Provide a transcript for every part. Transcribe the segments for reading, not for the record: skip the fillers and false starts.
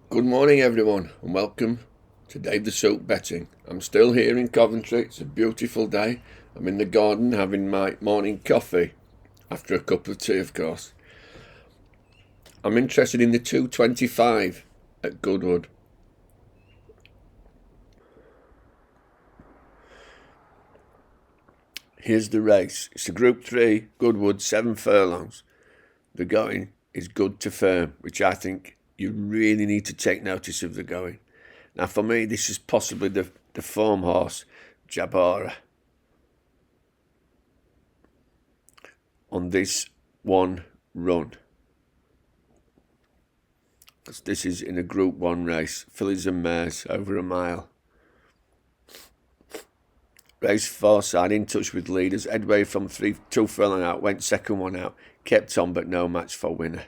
Good morning, everyone, and welcome to Dave the Soap Betting. I'm still here in Coventry. It's a beautiful day. I'm in the garden having my morning coffee after a cup of tea, of course. I'm interested in the 225 at Goodwood. Here's the race. It's a Group 3, Goodwood, 7 furlongs. The going is good to firm, which I think you really need to take notice of the going. Now, for me, this is possibly the form horse, Jabara, on this one run. This is in a Group 1 race, fillies and mares, over a mile. Race 4 side, in touch with leaders. Edway from 2 furlong out, went second one out, kept on but no match for winner.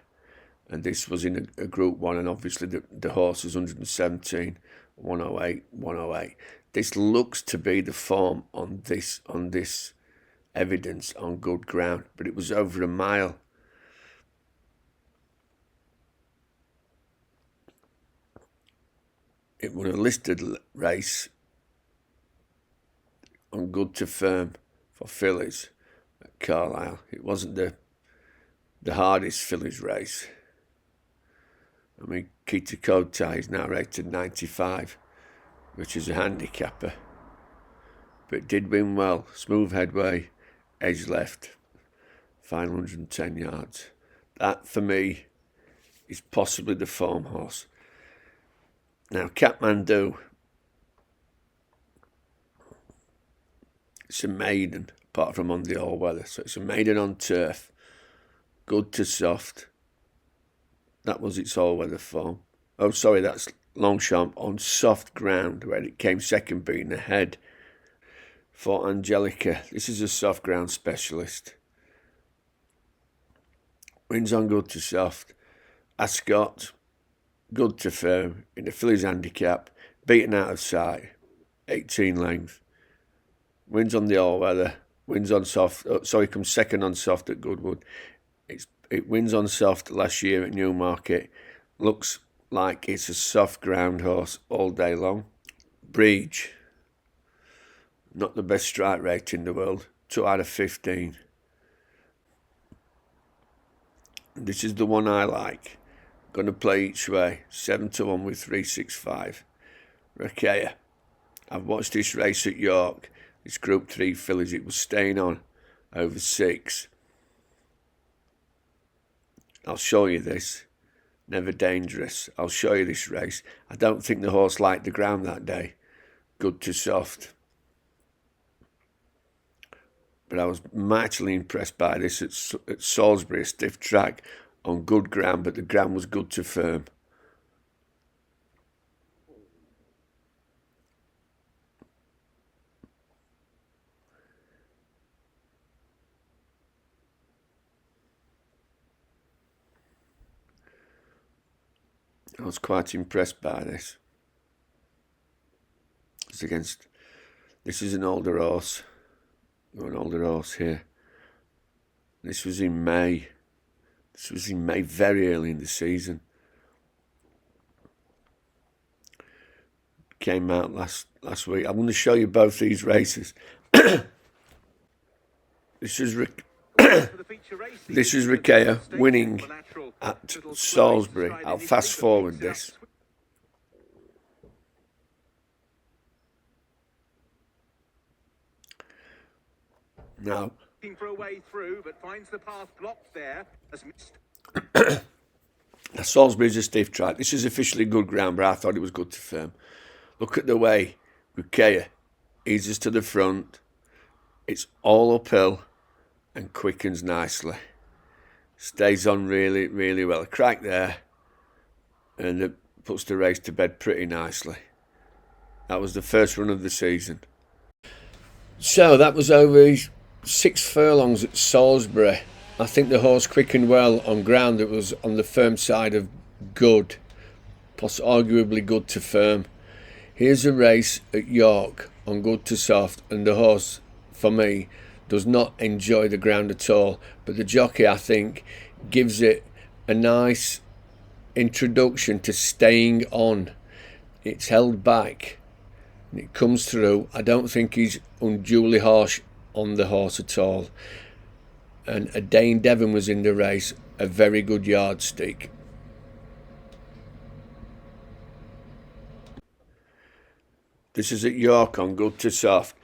And this was in a Group 1, and obviously the horse was 117, 108, 108. This looks to be the form on this evidence on good ground, but it was over a mile. It was a listed race on good to firm for fillies at Carlisle. It wasn't the hardest fillies race. I mean, Kita Kotai is now rated 95, which is a handicapper. But it did win well. Smooth headway, edge left, final 110 yards. That, for me, is possibly the form horse. Now, Kathmandu, it's a maiden, apart from on the all-weather. So it's a maiden on turf, good to soft. That was its all-weather form. Oh, sorry, that's Longchamp on soft ground, where it came second, beating ahead for Angelica. This is a soft ground specialist. Wins on good to soft. Ascot, good to firm, in the fillies handicap, beaten out of sight, 18 length. Wins on the all-weather, wins on soft. Comes second on soft at Goodwood. It wins on soft last year at Newmarket. Looks like it's a soft ground horse all day long. Breach, not the best strike rate in the world, 2 out of 15. This is the one I like. Going to play each way, 7-1 with 365. Rakea. I've watched this race at York. It's Group 3 fillies. It was staying on over 6. I'll show you this. Never Dangerous. I'll show you this race. I don't think the horse liked the ground that day. Good to soft. But I was mightily impressed by this at Salisbury, a stiff track on good ground, but the ground was good to firm. I was quite impressed by this. This is an older horse. An older horse here. This was in May. Very early in the season. Came out last week. I'm going to show you both these races. This is Rakea winning at Salisbury. I'll fast forward this. Now, for a way through, but finds the path blocked there. Salisbury's a stiff track. This is officially good ground, but I thought it was good to firm. Look at the way Rakea eases to the front. It's all uphill and quickens nicely. Stays on really, really well. A crack there, and it puts the race to bed pretty nicely. That was the first run of the season. So that was over 6 furlongs at Salisbury. I think the horse quickened well on ground that was on the firm side of good, arguably good to firm. Here's a race at York on good to soft, and the horse, for me, does not enjoy the ground at all. But the jockey, I think, gives it a nice introduction to staying on. It's held back and it comes through. I don't think he's unduly harsh on the horse at all. And a Dane Devon was in the race, a very good yardstick. This is at York on good to soft.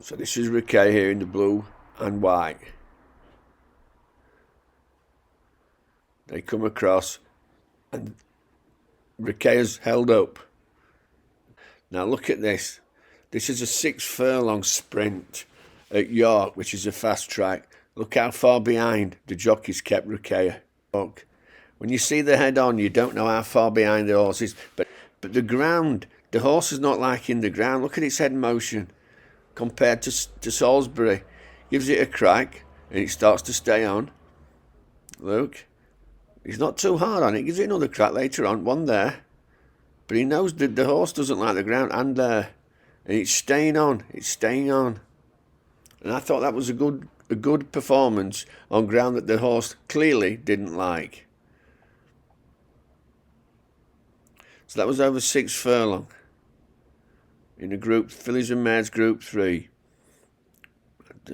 So this is Riquet here in the blue and white. They come across and Riquet has held up. Now look at this. This is a 6 furlong sprint at York, which is a fast track. Look how far behind the jockeys kept Riquet. When you see the head on, you don't know how far behind the horse is. But the ground, the horse is not liking the ground. Look at its head motion compared to Salisbury. Gives it a crack and it starts to stay on. Look. He's not too hard on it. Gives it another crack later on. One there. But he knows that the horse doesn't like the ground. And there. And it's staying on. It's staying on. And I thought that was a good performance on ground that the horse clearly didn't like. So that was over 6 furlong. In the group, fillies and mares group 3.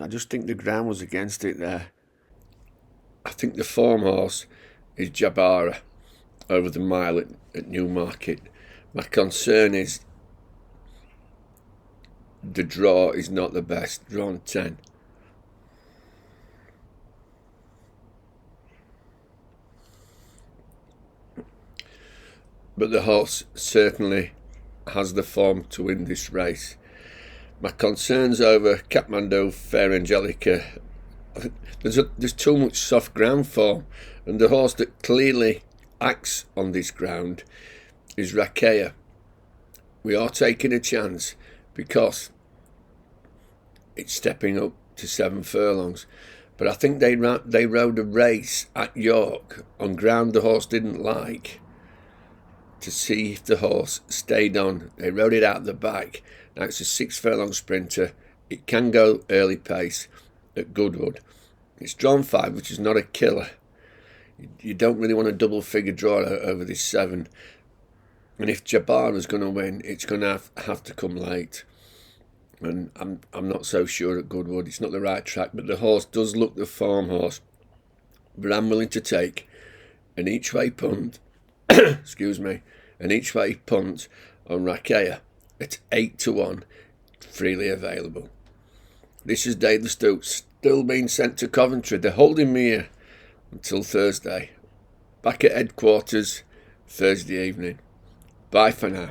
I just think the ground was against it there. I think the form horse is Jabara over the mile at Newmarket. My concern is the draw is not the best, drawn 10. But the horse certainly has the form to win this race. My concerns over Kathmandu, Fair Angelica, there's too much soft ground form, and the horse that clearly acts on this ground is Rakea. We are taking a chance because it's stepping up to 7 furlongs. But I think they rode a race at York on ground the horse didn't like to see if the horse stayed on. They rode it out the back. Now it's a 6 furlong sprinter. It can go early pace at Goodwood. It's drawn 5, which is not a killer. You don't really want a double figure draw over this 7. And if Jabbar is going to win, it's going to have to come late. And I'm not so sure at Goodwood. It's not the right track, but the horse does look the form horse. But I'm willing to take an each way punt. Excuse me, an each way punt on Rakea at 8-1, freely available. This is Dave the Stoop, still being sent to Coventry. They're holding me here until Thursday. Back at headquarters Thursday evening. Bye for now.